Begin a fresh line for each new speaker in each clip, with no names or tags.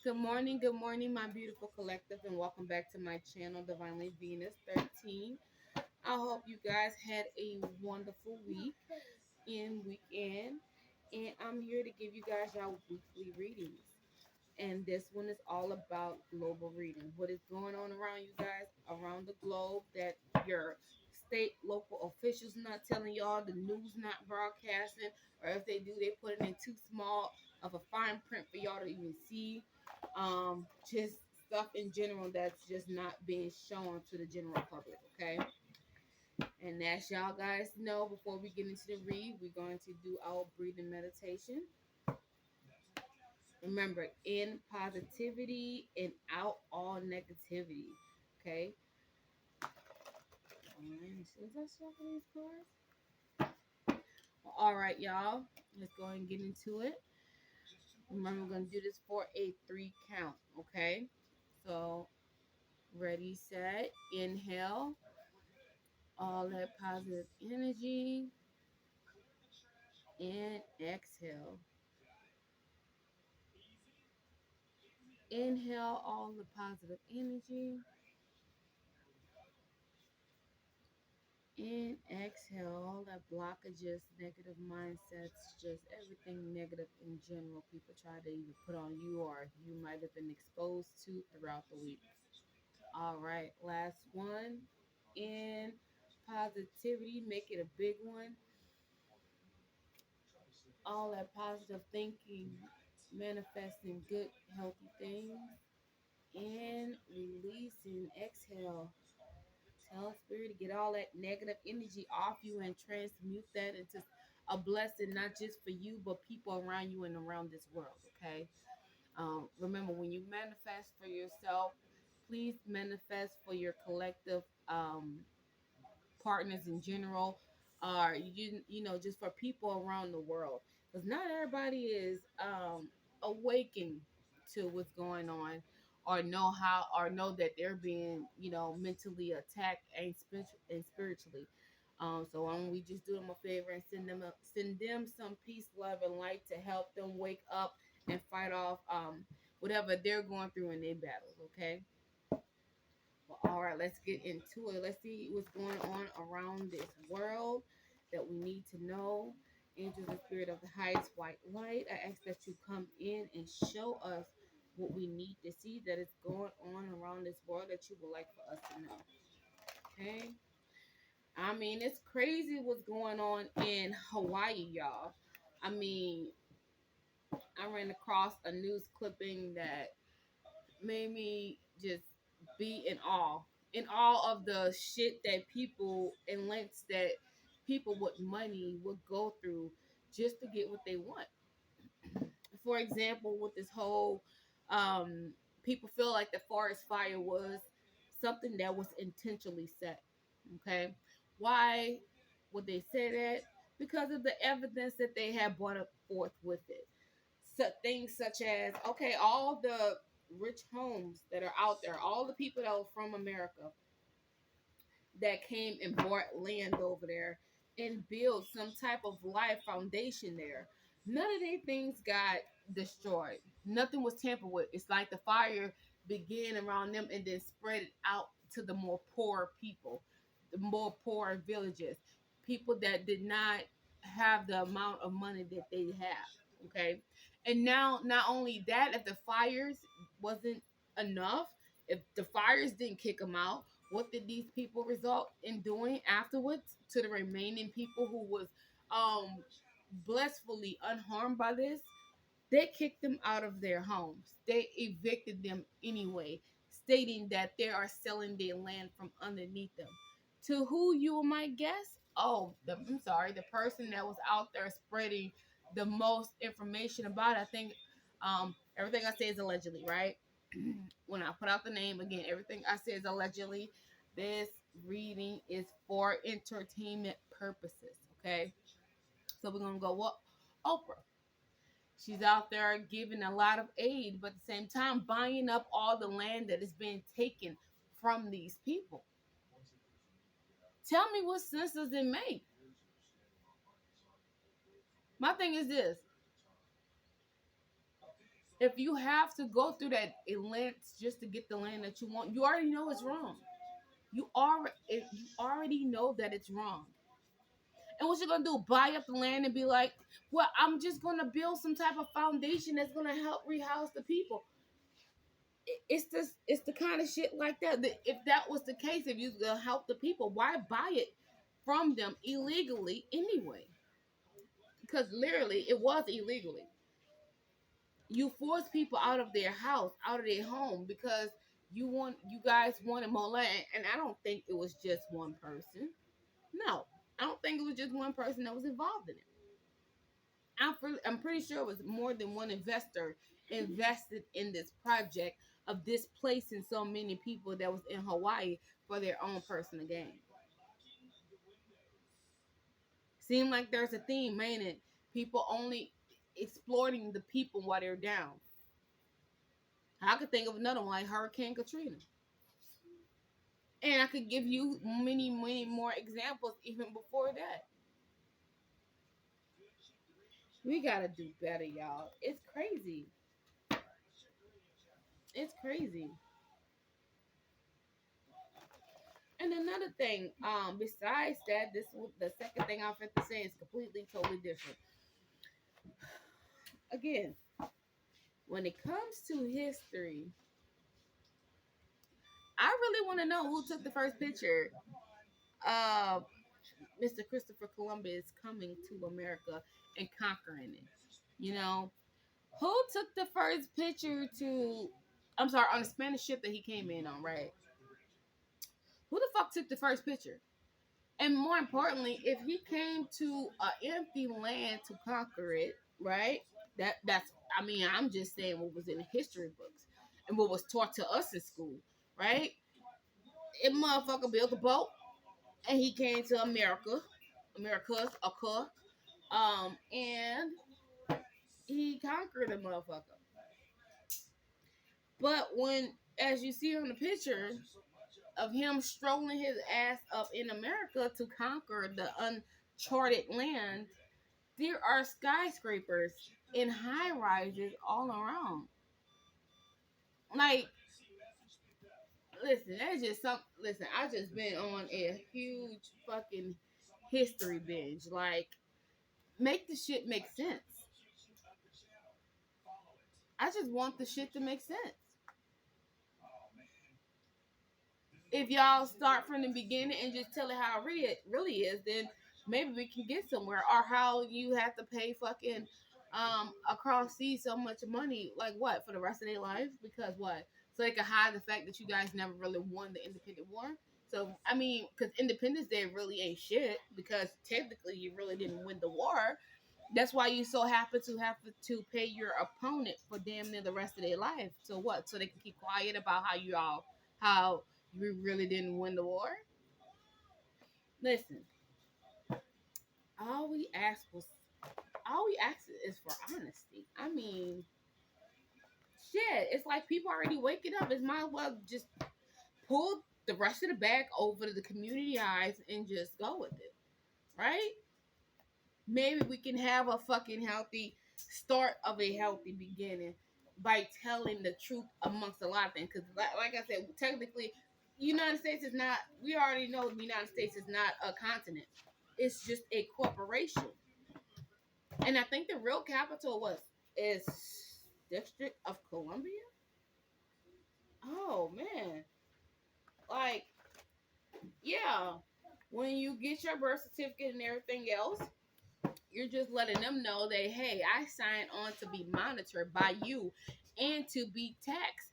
Good morning, my beautiful collective, and welcome back to my channel, Divinely Venus 13. I hope you guys had a wonderful week and weekend, and I'm here to give you guys your weekly readings. And this one is all about global reading. What is going on around you guys around the globe that your state, local officials not telling y'all, the news not broadcasting, or if they do, they put it in too small of a fine print for y'all to even see. Just stuff in general that's just not being shown to the general public, okay? And as y'all guys know, before we get into the read, we're going to do our breathing meditation. Remember, in positivity and out all negativity. Okay. All right. As soon as I shuffle these cards. All right, y'all. Let's go and get into it. Remember, we're gonna do this for a 3 count. Okay. So ready, set, inhale all that positive energy, and exhale. Inhale all the positive energy. And exhale all that blockages, negative mindsets, just everything negative in general people try to either put on you or you might have been exposed to throughout the week. All right, last one. In positivity, make it a big one. All that positive thinking, manifesting good, healthy things, and releasing. Exhale. Tell spirit to get all that negative energy off you and transmute that into a blessing, not just for you, but people around you and around this world. Okay. Remember, when you manifest for yourself, please manifest for your collective partners in general, or just for people around the world, because not everybody is awakened to what's going on, or know how, or know that they're being mentally attacked and spiritually. So why don't we just do them a favor and send them some peace, love, and light to help them wake up and fight off whatever they're going through in their battles. Okay. Well, all right, let's get into it. Let's see what's going on around this world that we need to know. Angels and spirit of the highest white light, I ask that you come in and show us what we need to see that is going on around this world that you would like for us to know. Okay. I mean, it's crazy what's going on in Hawaii, y'all. I mean, I ran across a news clipping that made me just be in awe of the shit that people and lengths that people with money would go through just to get what they want. For example, with this whole people feel like the forest fire was something that was intentionally set. Okay. Why would they say that? Because of the evidence that they have brought up forth with it. So things such as, okay, all the rich homes that are out there, all the people that were from America that came and bought land over there and built some type of life foundation there. None of these things got destroyed. Nothing was tampered with. It's like the fire began around them and then spread it out to the more poor people, the more poor villages, people that did not have the amount of money that they have. Okay. And now, not only that, if the fires wasn't enough, if the fires didn't kick them out, what did these people result in doing afterwards to the remaining people who was um blissfully unharmed by this? They kicked them out of their homes. They evicted them anyway, stating that they are selling their land from underneath them. To who, you might guess? Oh, I'm sorry, the person that was out there spreading the most information about it. I think everything I say is allegedly, right? When I put out the name again, everything I say is allegedly. This reading is for entertainment purposes, okay? So we're gonna go what Oprah. She's out there giving a lot of aid, but at the same time buying up all the land that is being taken from these people. Tell me what sense does it make? My thing is this: If you have to go through that lengths just to get the land that you want, you already know it's wrong. You already know that it's wrong. And what you're gonna do? Buy up the land and be like, "Well, I'm just gonna build some type of foundation that's gonna help rehouse the people." It's the kind of shit like that. If that was the case, if you gonna help the people, why buy it from them illegally anyway? Because literally, it was illegally. You force people out of their house, out of their home, because you guys wanted more land. And I don't think it was just one person. No, I don't think it was just one person that was involved in it. I'm pretty sure it was more than one investor invested in this project of displacing so many people that was in Hawaii for their own personal gain. Seemed like there's a theme, ain't it? People only exploiting the people while they're down. I could think of another one like Hurricane Katrina. And I could give you many, many more examples even before that. We gotta do better, y'all. It's crazy. It's crazy. And another thing, besides that, the second thing I'm going to say is completely, totally different. Again, when it comes to history, I really want to know who took the first picture of Mr. Christopher Columbus coming to America and conquering it. You know, who took the first picture to? I'm sorry, on the Spanish ship that he came in on, right? Who the fuck took the first picture? And more importantly, if he came to an empty land to conquer it, right? That's I mean, I'm just saying what was in the history books and what was taught to us in school, right? It motherfucker built a boat and he came to America, and he conquered the motherfucker. But when, as you see on the picture of him strolling his ass up in America to conquer the uncharted land, there are skyscrapers and high rises all around. Like, listen, that's just some. Listen, I just been on a huge fucking history binge. Like, make the shit make sense. I just want the shit to make sense. If y'all start from the beginning and just tell it how it really is, then maybe we can get somewhere. Or how you have to pay fucking across seas so much money, like what, for the rest of their life? Because what? So they can hide the fact that you guys never really won the independent war. So I mean, because Independence Day really ain't shit, because technically you really didn't win the war. That's why you so happen to have to pay your opponent for damn near the rest of their life. So what? So they can keep quiet about how you really didn't win the war. Listen, all we asked was all we asked is for honesty. I mean, shit, it's like people already waking up. It's might as well just pull the rest of the bag over to the community eyes and just go with it, right? Maybe we can have a fucking healthy start of a healthy beginning by telling the truth amongst a lot of things. Because, like I said, technically, United States is not. We already know the United States is not a continent. It's just a corporation. And I think the real capital was is District of Columbia. Oh man, like yeah, when you get your birth certificate and everything else, you're just letting them know that hey, I signed on to be monitored by you and to be taxed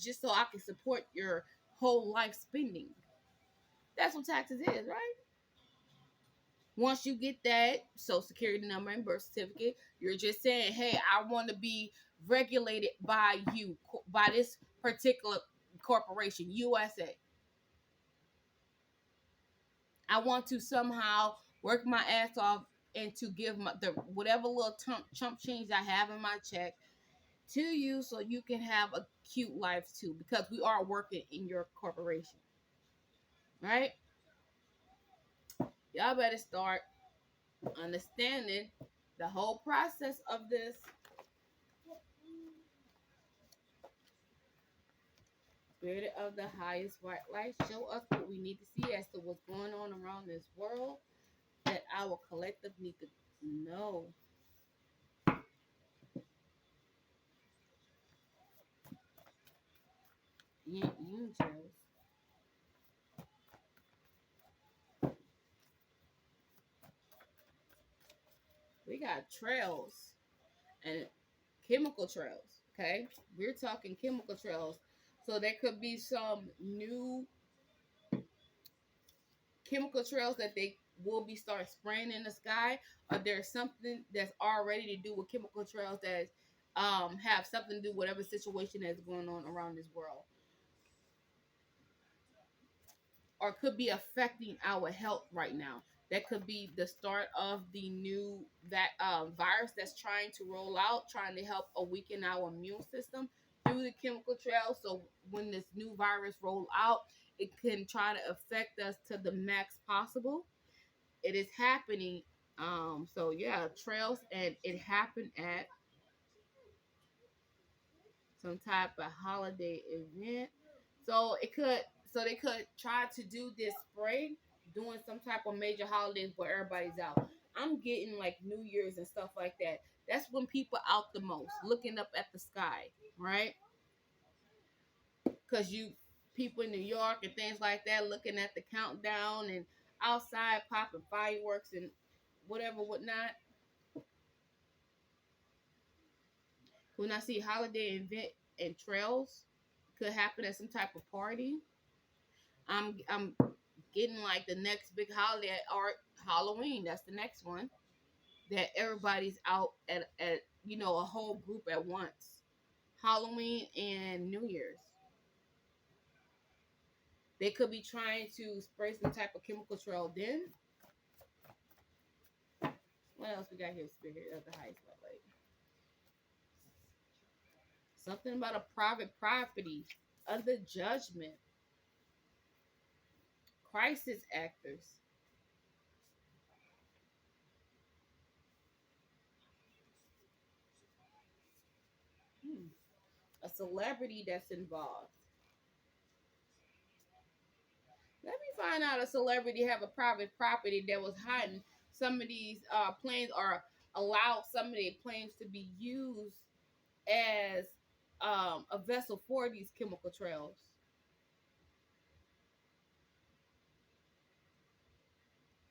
just so I can support your whole life spending. That's what taxes is, right? Once you get that social security number and birth certificate, you're just saying, hey, I want to be regulated by you, by this particular corporation, USA. I want to somehow work my ass off and to give the whatever little chump change I have in my check to you so you can have a cute life too, because we are working in your corporation, right? Y'all better start understanding the whole process of this Spirit of the highest white light, show us what we need to see as to what's going on around this world that our collective need to know. You chose. We got trails and chemical trails. Okay, we're talking chemical trails. So there could be some new chemical trails that they will be start spraying in the sky, or there's something that's already to do with chemical trails that have something to do with whatever situation that's going on around this world, or could be affecting our health right now. That could be the start of the new that virus that's trying to roll out, trying to help weaken our immune system through the chemical trail. So when this new virus roll out, it can try to affect us to the max possible. It is happening. So yeah, trails, and it happened at some type of holiday event. So it could, so they could try to do this spray doing some type of major holidays where everybody's out. I'm getting like New Year's and stuff like that. That's when people out the most, looking up at the sky, right? Because you people in New York and things like that looking at the countdown and outside popping fireworks and whatever, whatnot. When I see holiday event and trails could happen at some type of party, I'm getting like the next big holiday or Halloween. That's the next one that everybody's out at a whole group at once. Halloween and New Year's. They could be trying to spray some type of chemical trail. Then what else we got here? Spirit of the highest light. Something about a private property under judgment. Crisis actors. Hmm. A celebrity that's involved. Let me find out a celebrity have a private property that was hiding some of these planes, or allowed some of their planes to be used as a vessel for these chemical trails.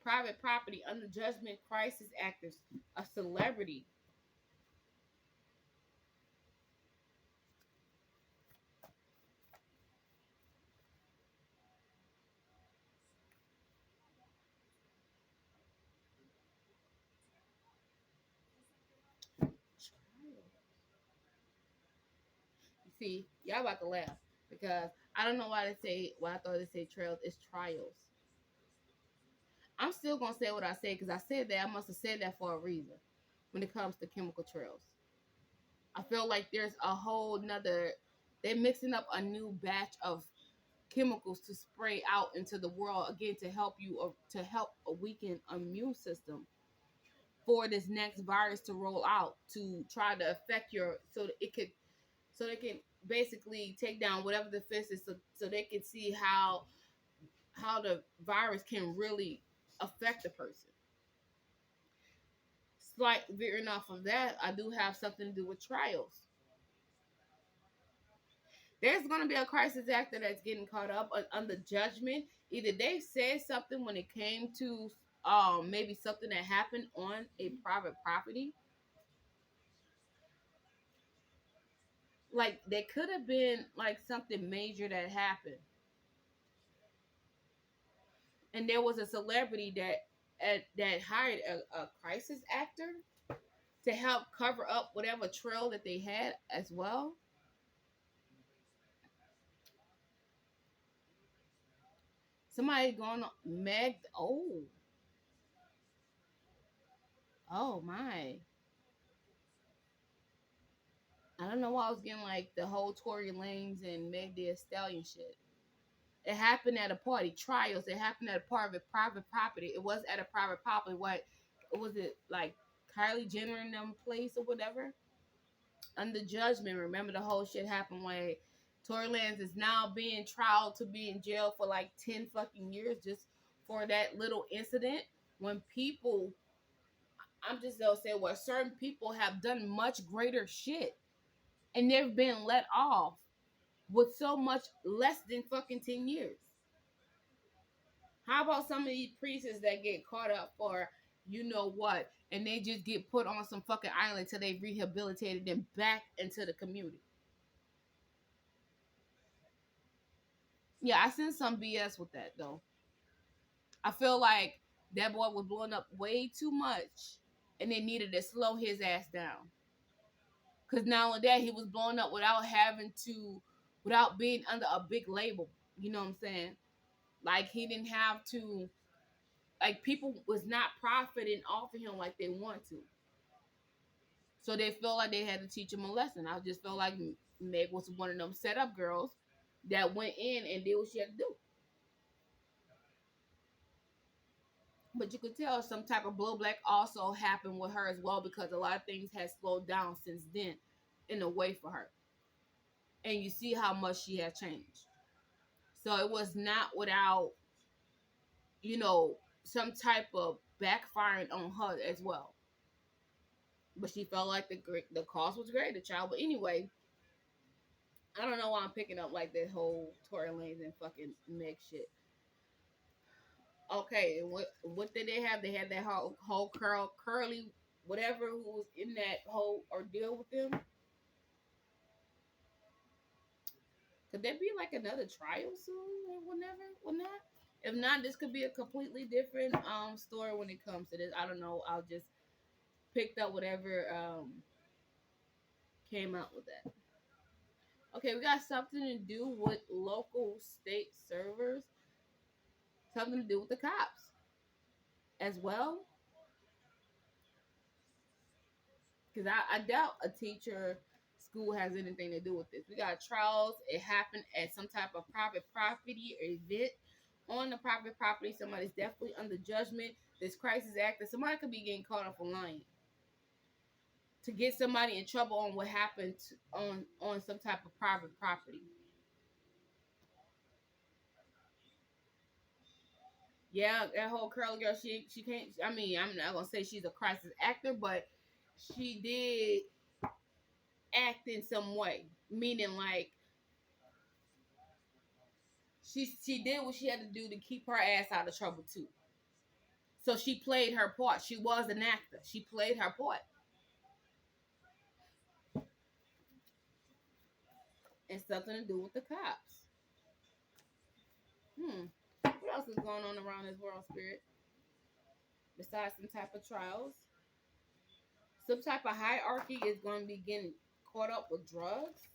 Private property under judgment, crisis actors, a celebrity. You see, y'all about to laugh because I don't know why they say, why I thought they say trails. It's trials. I'm still gonna say what I said because I said that. I must have said that for a reason. When it comes to chemical trails, I feel like there's a whole nother. They're mixing up a new batch of chemicals to spray out into the world again to help you, to help a weakened immune system for this next virus to roll out to try to affect your, so that it could, so they can basically take down whatever the fence is, so they can see how the virus can really affect the person. Slight veering off of that, I do have something to do with trials. There's going to be a crisis actor that's getting caught up under judgment. Either they said something when it came to maybe something that happened on a private property. Like there could have been like something major that happened, and there was a celebrity that hired a crisis actor to help cover up whatever trail that they had as well. Somebody going on Meg. Oh my. I don't know why I was getting like the whole Tory Lanez and Meg Thee Stallion shit. It happened at a party. Trials. It happened at a private property. It was at a private property. What was it like? Kylie Jenner in them place or whatever. Under judgment. Remember the whole shit happened when Tory Lanez is now being tried to be in jail for like 10 fucking years just for that little incident. When people, I'm just gonna say, what certain people have done much greater shit and they've been let off with so much less than fucking 10 years. How about some of these priests that get caught up for you know what and they just get put on some fucking island till they rehabilitated them back into the community? Yeah, I seen some BS with that though. I feel like that boy was blowing up way too much and they needed to slow his ass down. Cause not only that, he was blowing up without being under a big label. You know what I'm saying? Like he didn't have to, like people was not profiting off of him like they want to. So they felt like they had to teach him a lesson. I just felt like Meg was one of them setup girls that went in and did what she had to do. But you could tell some type of blowback also happened with her as well because a lot of things had slowed down since then in a way for her. And you see how much she had changed. So it was not without, you know, some type of backfiring on her as well. But she felt like the cost was great, the child. But anyway, I don't know why I'm picking up like that whole Tory Lanez and fucking Meg shit. Okay, and what did they have? They had that whole curly whatever who was in that whole ordeal with them. Could there be like another trial soon or whenever? Well, not. If not, this could be a completely different story when it comes to this. I don't know. I'll just picked up whatever came out with that. Okay, we got something to do with local state servers. Something to do with the cops as well. Because I doubt a teacher school has anything to do with this. We got trials. It happened at some type of private property or event on the private property. Somebody's definitely under judgment. This crisis act that somebody could be getting caught up for lying to get somebody in trouble on what happened on some type of private property. Yeah, that whole curly girl, she can't. I mean, I'm not gonna say she's a crisis actor, but she did act in some way, meaning like she did what she had to do to keep her ass out of trouble too. So she played her part. She was an actor. She played her part, and something to do with the cops. What else is going on around this world, spirit? Besides some type of trials, some type of hierarchy is going to be getting caught up with drugs.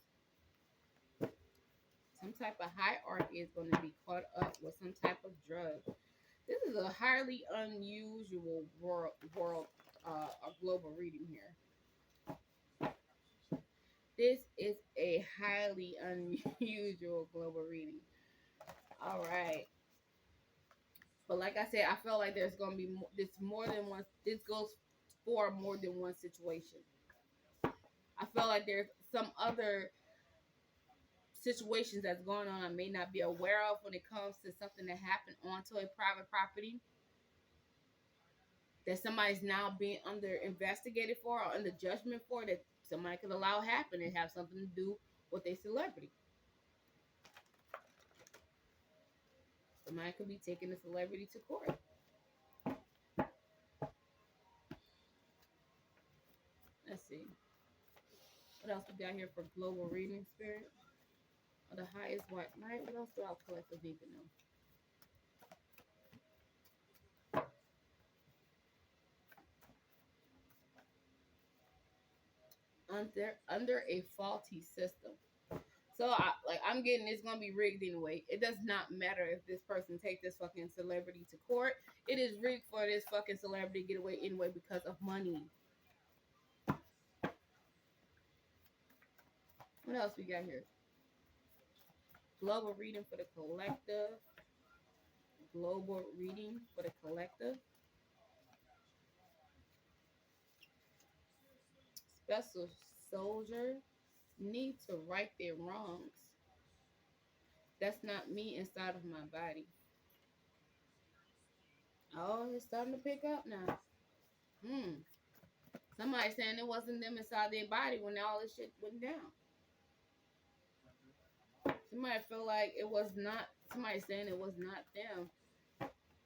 Some type of hierarchy is going to be caught up with some type of drug. This is a highly unusual world global reading here. This is a highly unusual global reading. All right. But like I said, I feel like there's going to be this more than one. This goes for more than one situation. I feel like there's some other situations that's going on I may not be aware of when it comes to something that happened onto a private property that somebody's now being under investigated for or under judgment for that somebody could allow happen and have something to do with a celebrity. Somebody could be taking a celebrity to court. Let's see. What else we got here for global reading spirit? Or the highest white knight. What else do I collect the vegan know? Under a faulty system. So I'm getting it's gonna be rigged anyway. It does not matter if this person takes this fucking celebrity to court. It is rigged for this fucking celebrity to get away anyway because of money. What else we got here? Global reading for the collective. Global reading for the collective. Special soldier need to right their wrongs. That's not me inside of my body. Oh, it's starting to pick up now. Hmm. Somebody saying it wasn't them inside their body when all this shit went down. Somebody feel like it was not. Somebody saying it was not them.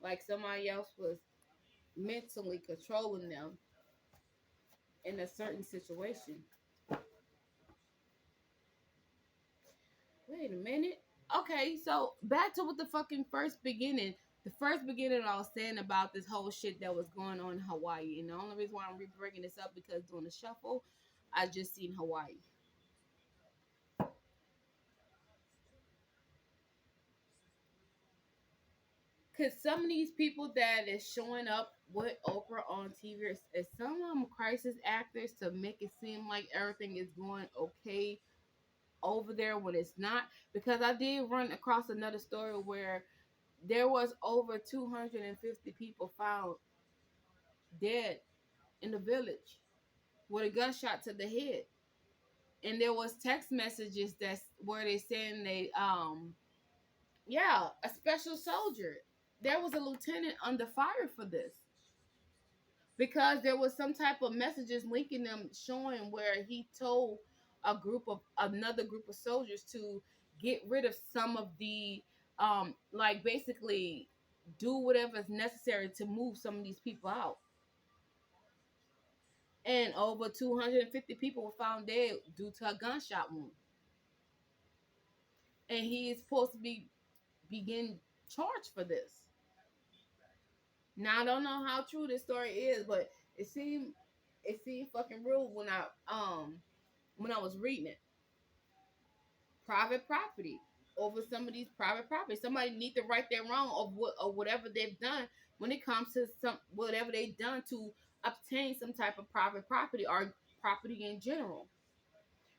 Like somebody else was mentally controlling them in a certain situation. Wait a minute. Okay, so back to what the fucking first beginning. The first beginning I was saying about this whole shit that was going on in Hawaii, and the only reason why I'm bringing this up because doing the shuffle, I just seen Hawaii. Cause some of these people that is showing up with Oprah on TV is some of them crisis actors to make it seem like everything is going okay over there when it's not. Because I did run across another story where there was over 250 people found dead in the village with a gunshot to the head, and there was text messages that's where they saying they yeah, a special soldier. There was a lieutenant under fire for this because there was some type of messages linking them showing where he told another group of soldiers to get rid of some of the like basically do whatever is necessary to move some of these people out, and over 250 people were found dead due to a gunshot wound, and he is supposed to be begin charged for this. Now I don't know how true this story is, but it seemed it seemed fucking real when I was reading it. Private property over some of these private property. Somebody need to right their wrong of what or whatever they've done when it comes to some whatever they've done to obtain some type of private property or property in general.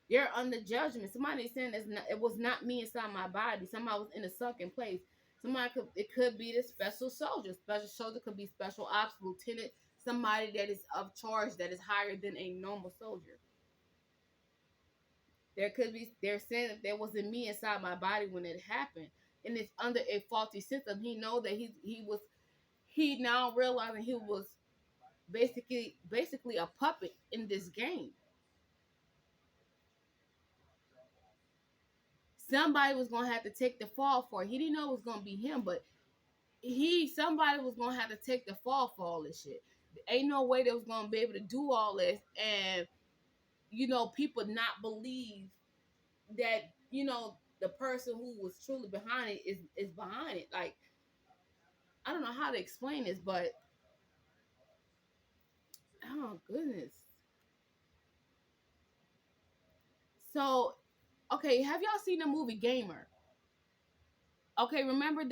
You're under judgment. Somebody saying it was not me inside my body. Somebody was in a sunken place. Somebody could it could be the special soldier. Special soldier could be special ops lieutenant. Somebody that is of charge that is higher than a normal soldier. There could be they're saying that there wasn't me inside my body when it happened, and it's under a faulty system. He know that he now realizing he was basically a puppet in this game. Somebody was gonna have to take the fall for it. He didn't know it was gonna be him, but somebody was gonna have to take the fall for all this shit. Ain't no way they was gonna be able to do all this, and people not believe that the person who was truly behind it is behind it. Like I don't know how to explain this, but oh goodness. So okay, have y'all seen the movie Gamer? Okay, remember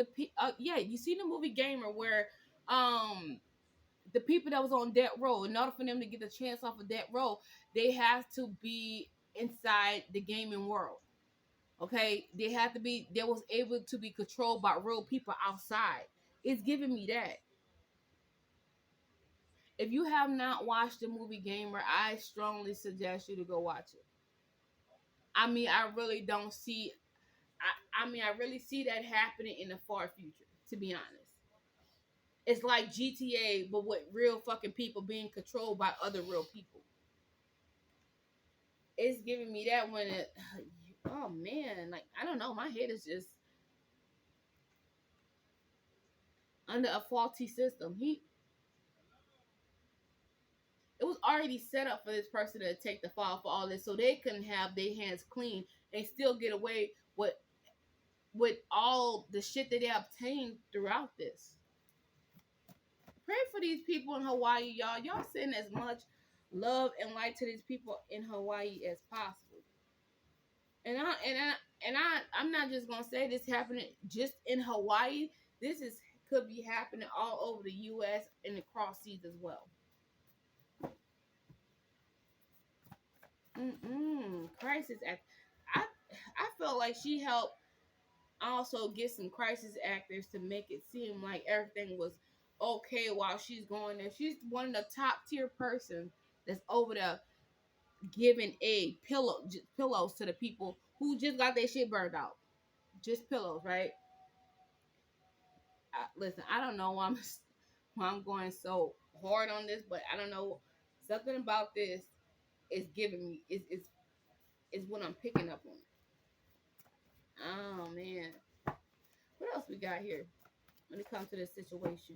yeah, you seen the movie Gamer where um the people that was on death row, in order for them to get the chance off of death row, they have to be inside the gaming world. Okay, they was able to be controlled by real people outside. It's giving me that. If you have not watched the movie Gamer, I strongly suggest you to go watch it. I mean, I really don't see. I really see that happening in the far future. To be honest, it's like GTA, but with real fucking people being controlled by other real people. It's giving me that when it. Oh man, like I don't know, my head is just under a faulty system. It was already set up for this person to take the fall for all this, so they couldn't have their hands clean and still get away with all the shit that they obtained throughout this. Pray for these people in Hawaii, y'all. Y'all send as much love and light to these people in Hawaii as possible. I'm not just gonna say this happening just in Hawaii. This is could be happening all over the U.S. and across seas as well. Crisis act. I I felt like she helped also get some crisis actors to make it seem like everything was okay while she's going there. She's one of the top tier person that's over there giving pillows to the people who just got their shit burned out. just pillows, right? Listen, I don't know why I'm going so hard on this, but I don't know, something about this is giving me is what I'm picking up on. Oh man, what else we got here when it comes to this situation?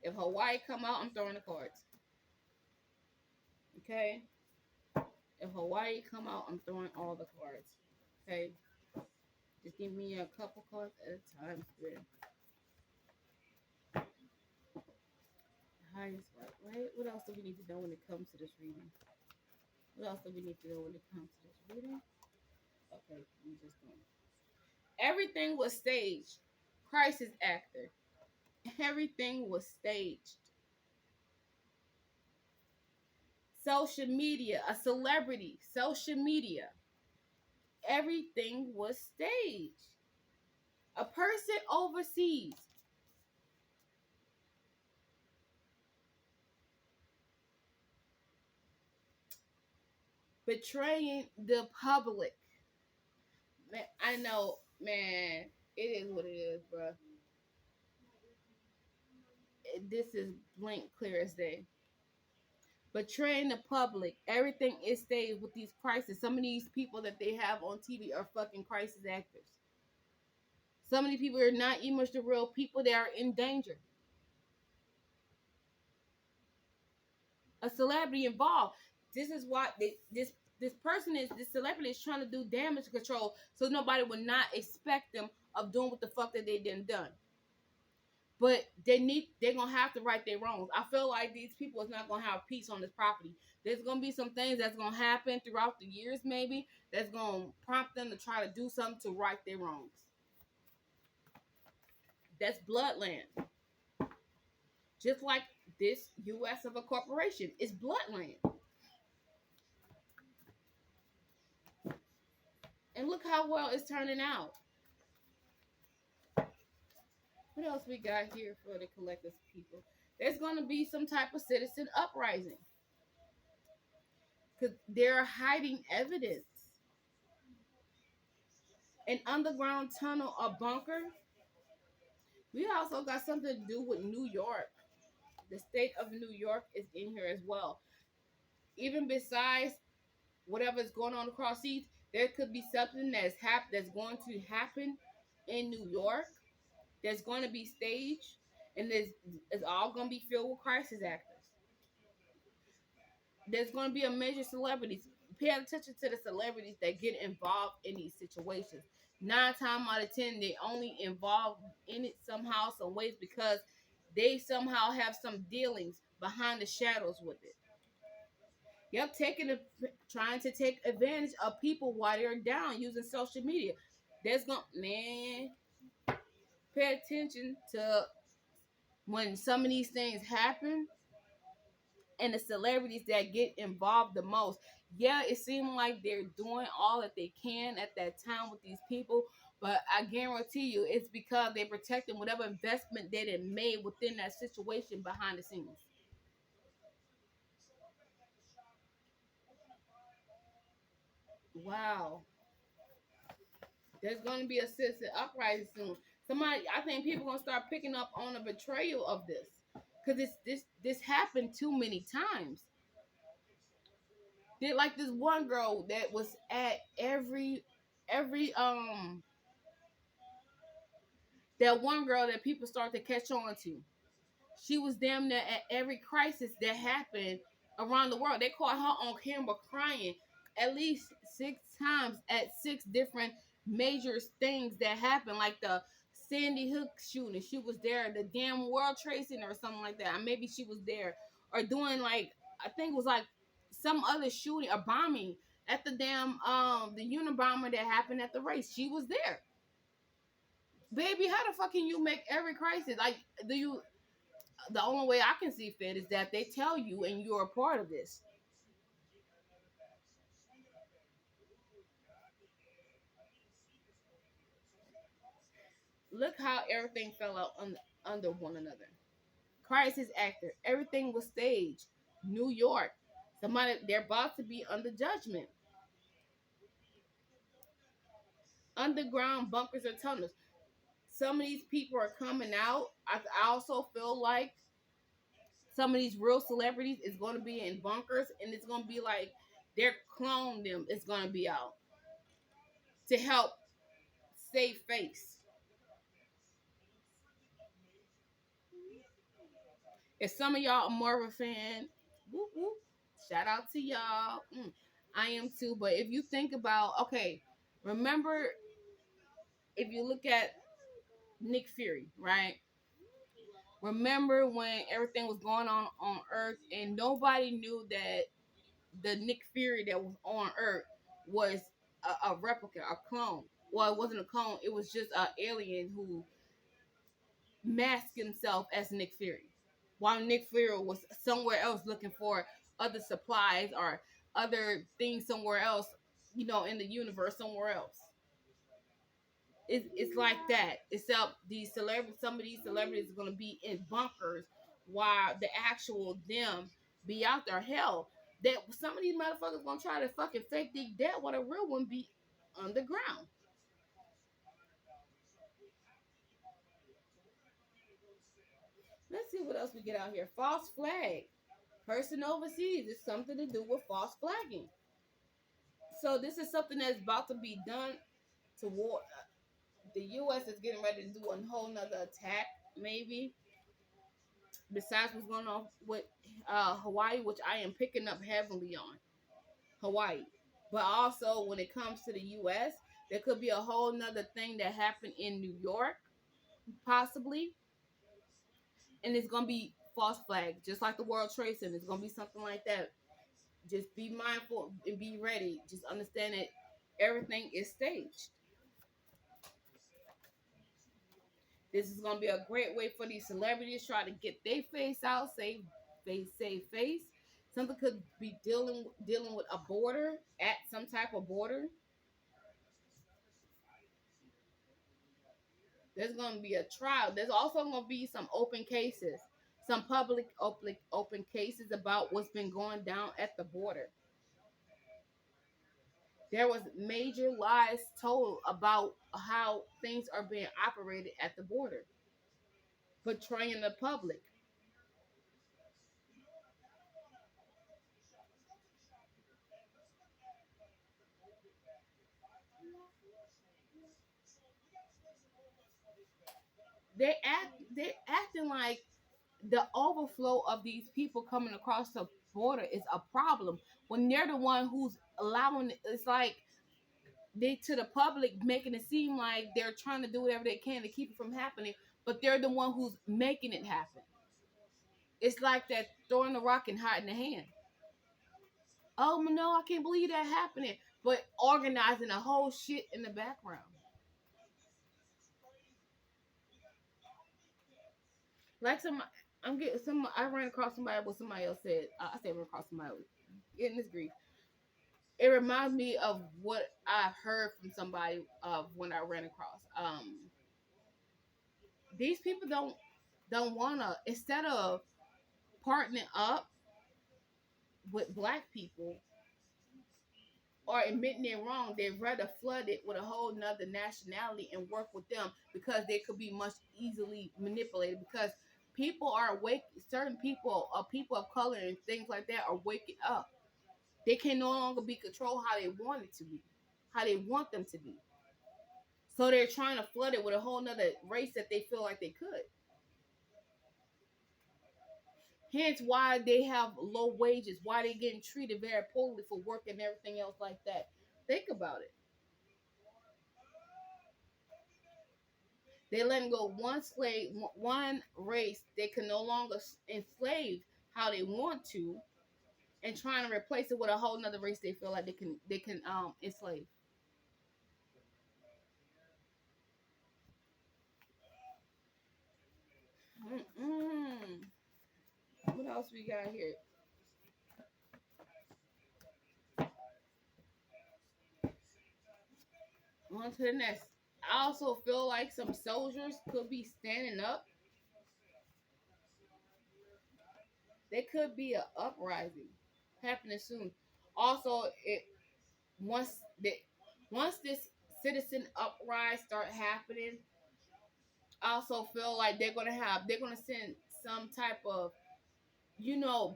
If Hawaii come out, I'm throwing the cards. Okay, if Hawaii come out, I'm throwing all the cards. Okay, just give me a couple cards at a time, Spirit. Highest right? What else do we need to know when it comes to this reading? What else do we need to know when it comes to this reading? Okay, we just going. Everything was staged. Crisis actor. Everything was staged. Social media, a celebrity, social media. Everything was staged. A person overseas betraying the public. Man, I know, man, it is what it is, bro. This is blank clear as day. Betraying the public. Everything is staged with these crises. Some of these people that they have on TV are fucking crisis actors. Some of these people are not even the real people. They are in danger. A celebrity involved. This is why this person is this celebrity is trying to do damage control so nobody would not expect them of doing what the fuck that they didn't done. But they're gonna have to right their wrongs. I feel like these people is not gonna have peace on this property. There's gonna be some things that's gonna happen throughout the years, maybe, that's gonna prompt them to try to do something to right their wrongs. That's bloodland. Just like this US of a corporation. It's bloodland. And look how well it's turning out. What else we got here for the collective people? There's gonna be some type of citizen uprising. Because they're hiding evidence. An underground tunnel or bunker. We also got something to do with New York. The state of New York is in here as well. Even besides whatever's going on across seas, there could be something that's going to happen in New York that's going to be staged, and it's all going to be filled with crisis actors. There's going to be a major celebrities. Pay attention to the celebrities that get involved in these situations. 9 times out of 10, they only involved in it somehow, some ways, because they somehow have some dealings behind the shadows with it. Yep, trying to take advantage of people while they're down using social media. There's going man, pay attention to when some of these things happen and the celebrities that get involved the most. Yeah, it seems like they're doing all that they can at that time with these people, but I guarantee you it's because they're protecting whatever investment they had made within that situation behind the scenes. Wow. There's going to be a citizen uprising soon. I think people gonna start picking up on the betrayal of this, because this happened too many times. Did like this one girl that was at every that one girl that people start to catch on to. She was damn near at every crisis that happened around the world. They caught her on camera crying at least 6 times at 6 different major things that happened, like the Sandy Hook shooting. She was there, the damn World Trade Center or something like that. Maybe she was there, or doing like I think it was like some other shooting or bombing at the damn the Unabomber that happened at the race. She was there. Baby, how the fuck can you make every crisis? Like, do you the only way I can see fit is that they tell you and you're a part of this. Look how everything fell out under one another. Crisis actor, everything was staged. New York, they're about to be under judgment. underground bunkers or tunnels. Some of these people are coming out. I also feel like some of these real celebrities is going to be in bunkers, and it's going to be like their clone them is going to be out to help save face. If some of y'all are more of a fan, whoop, whoop, shout out to y'all. I am too. But if you think about, okay, remember if you look at Nick Fury, right? Remember when everything was going on Earth and nobody knew that the Nick Fury that was on Earth was a replica, a clone. Well, it wasn't a clone. It was just an alien who masked himself as Nick Fury, while Nick Fury was somewhere else looking for other supplies or other things somewhere else, in the universe somewhere else. It's like that. Except these celebrities, some of these celebrities are gonna be in bunkers, while the actual them be out there. Hell, that some of these motherfuckers gonna try to fucking fake their death, while the real one be underground. Let's see what else we get out here. False flag. Person overseas is something to do with false flagging. So this is something that's about to be done toward the U.S. is getting ready to do a whole nother attack, maybe. Besides what's going on with Hawaii, which I am picking up heavily on Hawaii. But also when it comes to the U.S., there could be a whole nother thing that happened in New York, possibly, and it's gonna be false flag, just like the World Trade Center. It's gonna be something like that. Just be mindful and be ready. Just understand that everything is staged. This is gonna be a great way for these celebrities try to get their face out, save face. Something could be dealing with a border at some type of border. There's gonna be a trial. There's also gonna be some open cases, some public open cases about what's been going down at the border. There was major lies told about how things are being operated at the border, betraying the public. They're acting like the overflow of these people coming across the border is a problem when they're the one who's allowing it's like they to the public making it seem like they're trying to do whatever they can to keep it from happening, but they're the one who's making it happen. It's like that throwing the rock and hiding the hand. Oh no, I can't believe that happening, but organizing a whole shit in the background. Like some, I'm getting some. I ran across somebody what somebody else said. I said ran across somebody getting this grief. It reminds me of what I've heard from somebody of when I ran across. These people don't wanna instead of partnering up with black people or admitting they're wrong, they'd rather flood it with a whole nother nationality and work with them because they could be much easily manipulated because people are awake certain people or people of color and things like that are waking up. They can no longer be controlled how they want it to be, how they want them to be. So they're trying to flood it with a whole nother race that they feel like they could. Hence why they have low wages, why they're getting treated very poorly for work and everything else like that. Think about it. They letting go one slave, one race. They can no longer enslave how they want to, and trying to replace it with a whole nother race they feel like they can enslave. Mm-mm. What else we got here? On to the next. I also feel like some soldiers could be standing up. There could be an uprising happening soon. Also, it once that once this citizen uprise start happening, I also feel like they're gonna send some type of,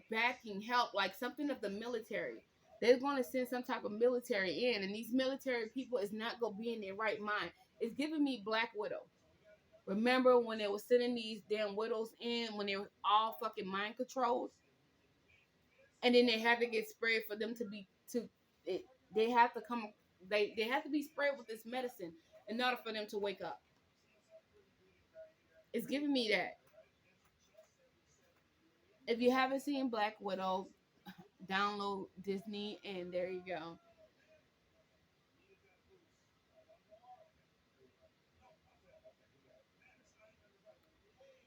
backing help, like something of the military. They're going to send some type of military in, and these military people is not going to be in their right mind. It's giving me Black Widow. Remember when they were sending these damn widows in when they were all fucking mind controlled, and then they had to get sprayed for them to be to it, they have to come they have to be sprayed with this medicine in order for them to wake up. It's giving me that. If you haven't seen Black Widow, download Disney, and there you go.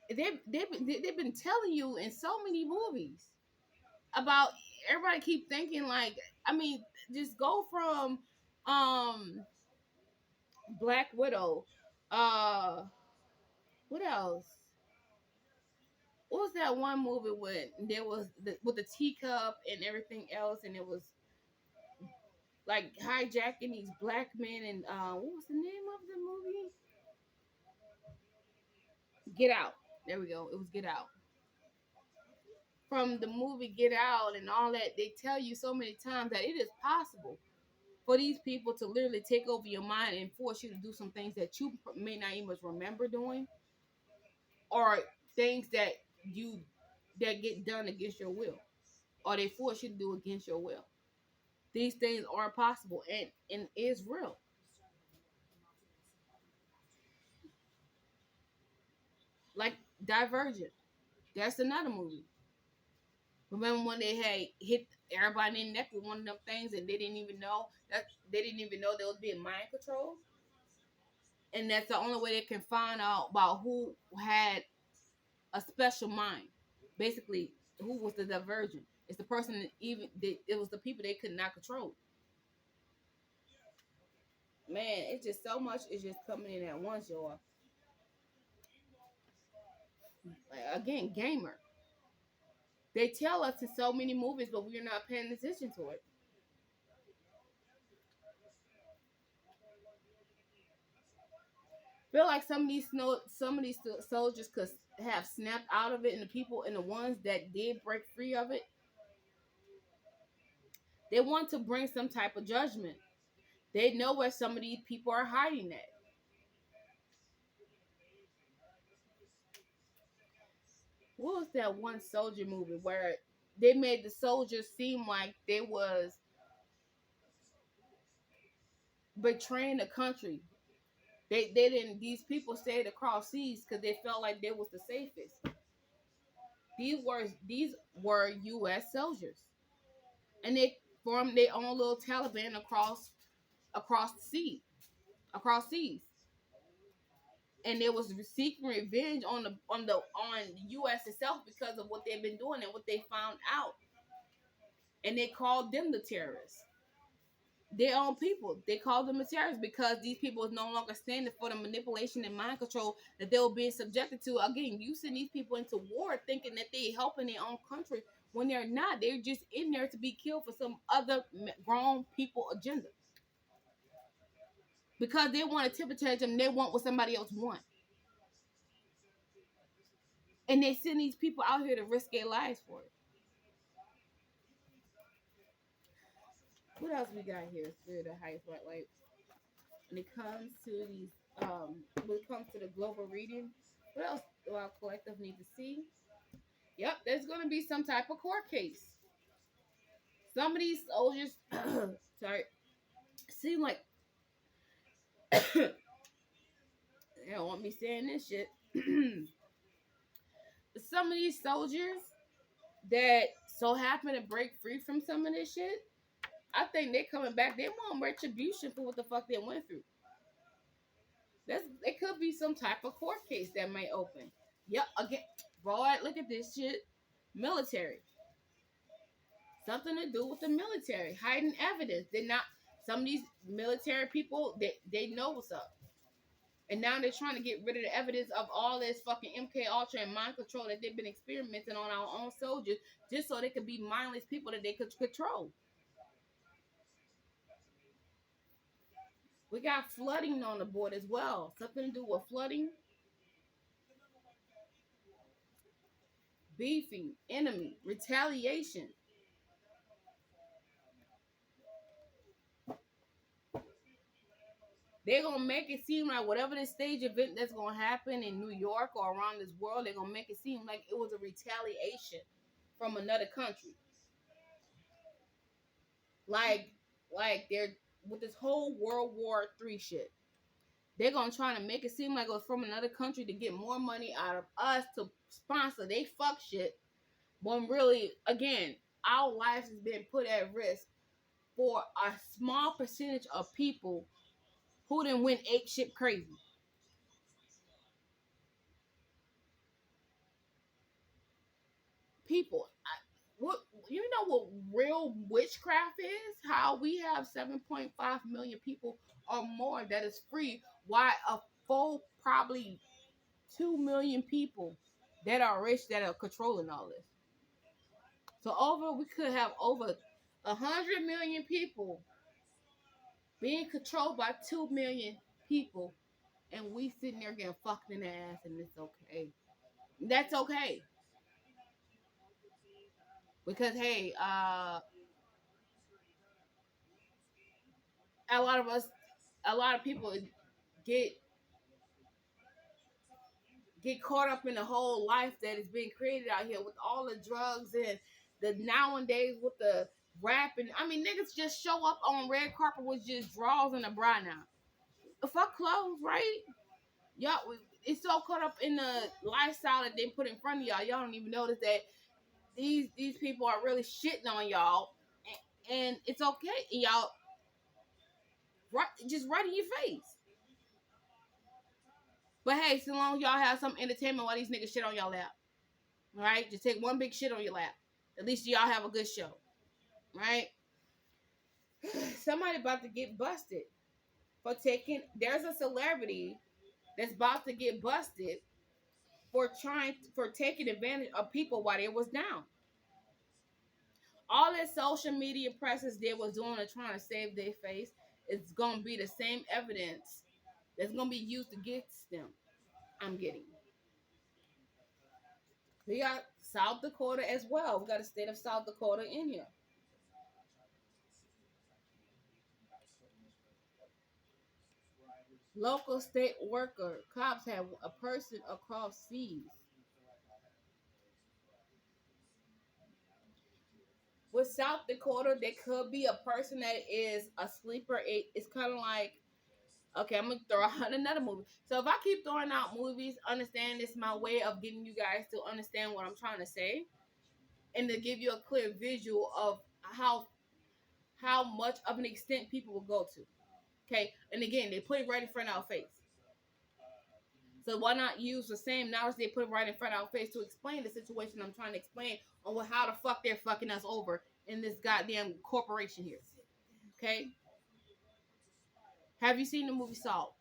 They've been telling you in so many movies about, everybody keep thinking like, I mean, just go from um Black Widow, uh what else, what was that one movie with there was with the teacup and everything else, and it was like hijacking these black men, and what was the name of the movie? Get Out. There we go, it was Get Out. From the movie Get Out and all that, they tell you so many times that it is possible for these people to literally take over your mind and force you to do some things that you may not even remember doing, or things you that get done against your will, or they force you to do against your will. These things are possible and is real. Like Divergent. That's another movie. Remember when they had hit everybody in the neck with one of them things, and they didn't even know they was being mind controlled? And that's the only way they can find out about who had a special mind. Basically, who was the divergent? It's the person that it was the people they could not control. Man, it's just so much is just coming in at once, y'all. Like, again, gamer. They tell us in so many movies, but we're not paying attention to it. Feel like some of these soldiers could have snapped out of it, and the people and the ones that did break free of it, they want to bring some type of judgment. They know where some of these people are hiding at. What was that one soldier movie where they made the soldiers seem like they was betraying the country? They didn't. These people stayed across seas because they felt like they was the safest. These were U.S. soldiers, and they formed their own little Taliban across the sea, across seas, and they was seeking revenge on U.S. itself because of what they've been doing and what they found out, and they called them the terrorists. Their own people. They called them terrorists because these people is no longer standing for the manipulation and mind control that they were being subjected to. Again, you send these people into war thinking that they're helping their own country when they're not. They're just in there to be killed for some other grown people agenda because they want a temper tantrum. They want what somebody else wants, and they send these people out here to risk their lives for it. What else we got here? Spirit of Heights, right? Like when it comes to these, when it comes to the global reading, what else do our collective need to see? Yep, there's going to be some type of court case. Some of these soldiers, sorry, seem like they don't want me saying this shit. Some of these soldiers that so happen to break free from some of this shit, I think they're coming back. They want retribution for what the fuck they went through. It could be some type of court case that may open. Yep, again, boy, look at this shit. Military. Something to do with the military. Hiding evidence. They're not, some of these military people, they know what's up. And now they're trying to get rid of the evidence of all this fucking MK Ultra and mind control that they've been experimenting on our own soldiers just so they could be mindless people that they could control. We got flooding on the board as well. Something to do with flooding, beefing, enemy, retaliation. They're gonna make it seem like whatever this stage event that's gonna happen in New York or around this world, they're gonna make it seem like it was a retaliation from another country. Like, like they're with this whole World War III shit. They're gonna try to make it seem like it was from another country to get more money out of us to sponsor they fuck shit. When really, again, our lives has been put at risk for a small percentage of people who didn't win ape shit crazy. People, what you know what real witchcraft is? How we have 7.5 million people or more that is free, why a full probably 2 million people that are rich that are controlling all this. So over we could have over 100 million people being controlled by 2 million people, and we sitting there getting fucked in the ass, and it's okay. That's okay because hey, a lot of us, a lot of people get get caught up in the whole life that is being created out here with all the drugs and the nowadays with the rapping. I mean, niggas just show up on red carpet with just drawers and a bra now. Fuck clothes, right? Y'all, it's so caught up in the lifestyle that they put in front of y'all. Y'all don't even notice that these people are really shitting on y'all, and it's okay. And y'all, right, just right in your face. But hey, so long as y'all have some entertainment while these niggas shit on y'all lap, right? Just take one big shit on your lap. At least y'all have a good show, right? Somebody about to get busted for taking. There's a celebrity that's about to get busted for taking advantage of people while they was down. All that social media presses did was doing and trying to save their face. It's gonna be the same evidence that's gonna be used against them. I'm getting. We got South Dakota as well. We got the state of South Dakota in here. Local state worker cops have a person across seas. With South Dakota, there could be a person that is a sleeper. It's kind of like, okay, I'm gonna throw out another movie. So if I keep throwing out movies, understand this is my way of getting you guys to understand what I'm trying to say, and to give you a clear visual of how much of an extent people will go to. Okay, and again, they put it right in front of our face. So why not use the same knowledge they put right in front of our face to explain the situation I'm trying to explain on how the fuck they're fucking us over in this goddamn corporation here. Okay? Have you seen the movie Salt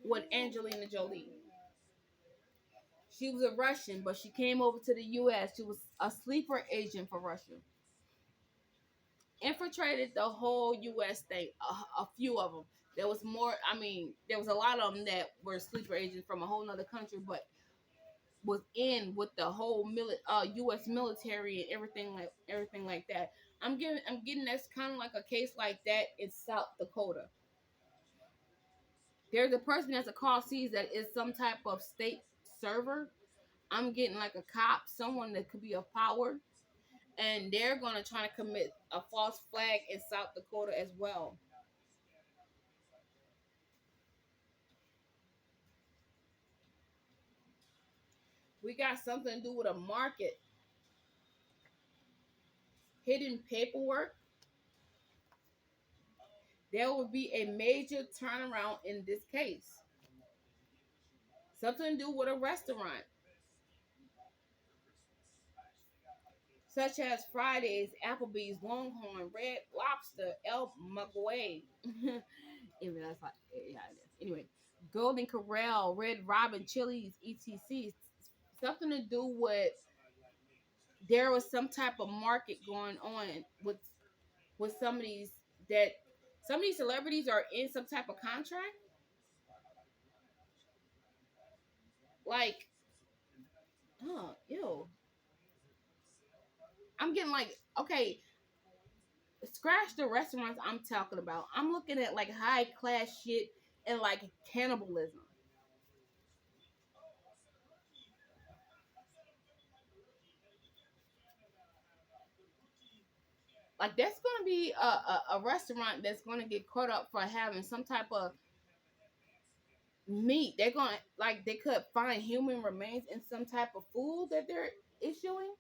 with Angelina Jolie? She was a Russian, but she came over to the U.S. She was a sleeper agent for Russia. Infiltrated the whole U.S. state. A few of them. There was more. I mean, there was a lot of them that were sleeper agents from a whole nother country, but was in with the whole U.S. military and everything like that. I'm getting that's kind of like a case like that in South Dakota. There's a person that's a call sees that is some type of state server. I'm getting like a cop, someone that could be a power, and they're gonna try to commit a false flag in South Dakota as well. We got something to do with a market, hidden paperwork. There will be a major turnaround in this case. Something to do with a restaurant, such as Fridays, Applebee's, Longhorn, Red Lobster, El Maguey. Even that's like, yeah, it is. Anyway, Golden Corral, Red Robin, Chili's, etc. Something to do with there was some type of market going on with some of these that Some of these celebrities are in some type of contract. Like, oh, ew. I'm getting like, okay, scratch the restaurants I'm talking about. I'm looking at like high class shit and like cannibalism. Like that's gonna be a restaurant that's gonna get caught up for having some type of meat. They're gonna like they could find human remains in some type of food that they're issuing.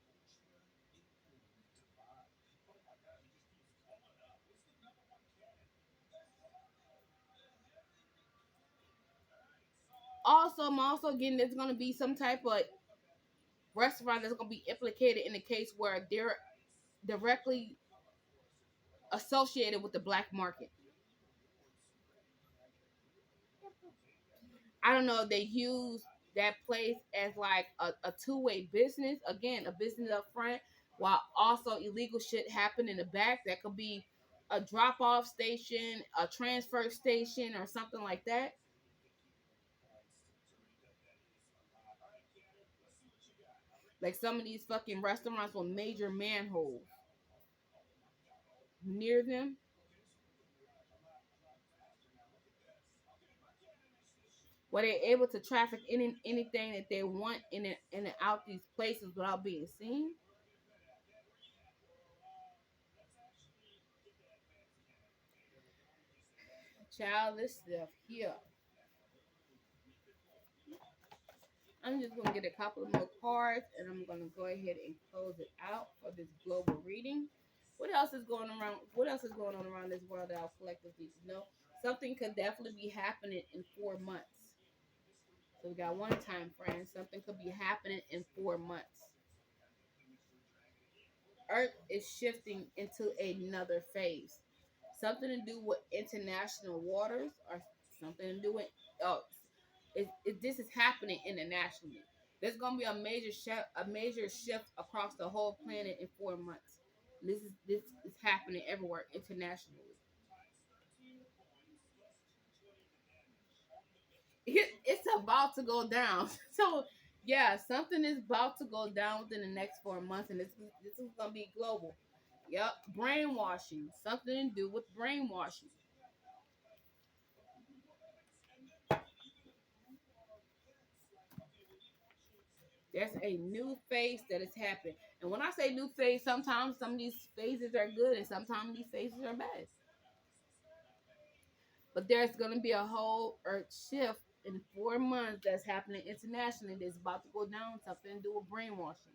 Also, I'm also getting there's gonna be some type of restaurant that's gonna be implicated in the case where they're directly associated with the black market. I don't know if they use that place as like a two-way business. Again, a business up front while also illegal shit happen in the back. That could be a drop-off station, a transfer station, or something like that. Like some of these fucking restaurants with major manholes near them, where they're able to traffic anything that they want in and out these places without being seen. Child, this stuff here. I'm just gonna get a couple of more cards and I'm gonna go ahead and close it out for this global reading. What else is going around? What else is going on around this world that our collective needs to know? Something could definitely be happening in 4 months. So we got one time frame. Something could be happening in 4 months. Earth is shifting into another phase. Something to do with international waters or something to do with oh, this is happening internationally. There's gonna be a major shift across the whole planet in 4 months. This is happening everywhere internationally. It's about to go down. So yeah, something is about to go down within the next 4 months, and this is gonna be global. Yep, brainwashing. Something to do with brainwashing. There's a new phase that is happening. And when I say new phase, sometimes some of these phases are good and sometimes these phases are bad. But there's going to be a whole earth shift in 4 months that's happening internationally that's about to go down, something to do with brainwashing.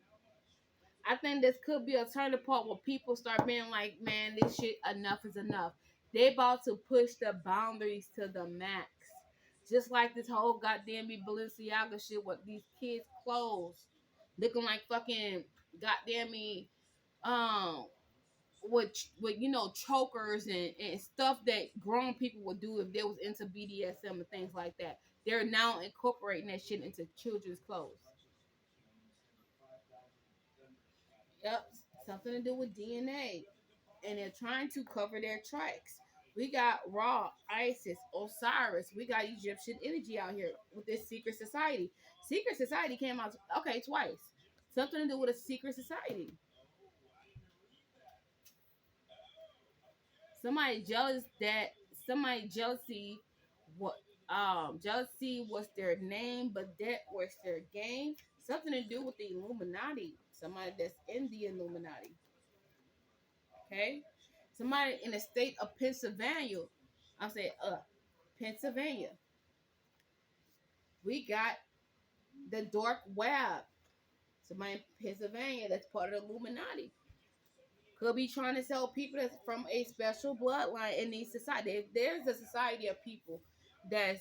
I think this could be a turning point where people start being like, man, this shit, enough is enough. They about to push the boundaries to the max. Just like this whole goddamn Balenciaga shit with these kids' clothes looking like fucking goddamn me um with chokers and stuff that grown people would do if they was into BDSM and things like that. They're now incorporating that shit into children's clothes. Yep, something to do with DNA, and they're trying to cover their tracks. We got Ra, Isis, Osiris. We got Egyptian energy out here with this secret society. Secret society came out okay twice. Something to do with a secret society. Somebody jealous that somebody what jealousy was their name, but that was their game. Something to do with the Illuminati. Somebody that's in the Illuminati. Okay, somebody in the state of Pennsylvania. I'm saying Pennsylvania. We got the dark web. Somebody in Pennsylvania that's part of the Illuminati. Could be trying to sell people that's from a special bloodline in these society. There's a society of people that's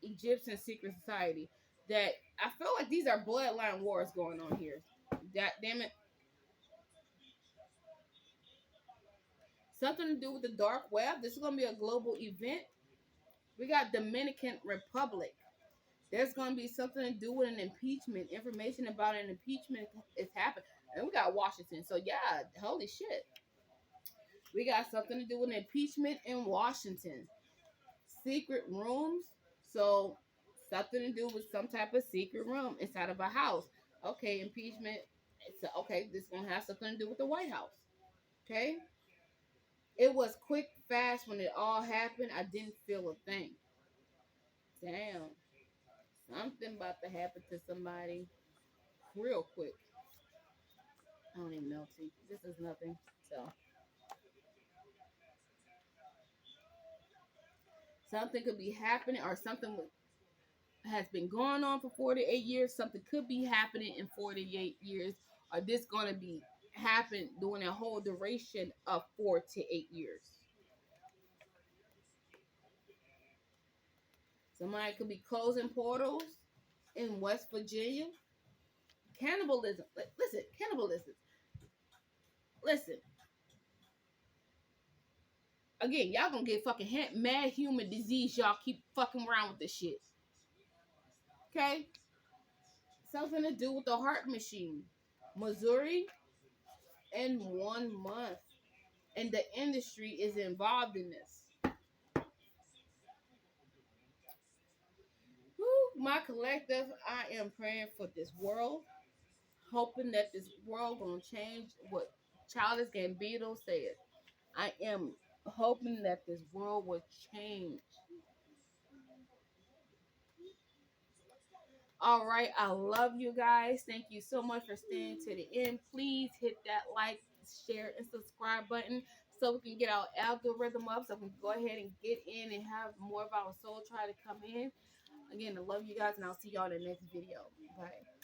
Egyptian secret society that I feel like these are bloodline wars going on here. God damn it. Something to do with the dark web. This is gonna be a global event. We got Dominican Republic. There's gonna be something to do with an impeachment. Information about an impeachment is happening. And we got Washington. So yeah, holy shit. We got something to do with impeachment in Washington. Secret rooms. So something to do with some type of secret room inside of a house. Okay, impeachment. It's okay. This gonna have something to do with the White House. Okay. It was quick, fast when it all happened. I didn't feel a thing. Damn, something about to happen to somebody real quick. I don't even know. See, this is nothing. So something could be happening, or something has been going on for 48 years. Something could be happening in 48 years, or this going to be happen during a whole duration of 4 to 8 years. Somebody could be closing portals in West Virginia. Cannibalism. Listen, cannibalism. Listen. Again, y'all gonna get fucking mad human disease. Y'all keep fucking around with this shit. Okay? Something to do with the heart machine. Missouri in 1 month. And the industry is involved in this. Woo, my collective, I am praying for this world, hoping that this world gonna change what Childish Gambino said. I am hoping that this world will change. All right, I love you guys. Thank you so much for staying to the end. Please hit that like, share, and subscribe button so we can get our algorithm up, so we can go ahead and get in and have more of our soul try to come in. Again, I love you guys, and I'll see y'all in the next video. Bye.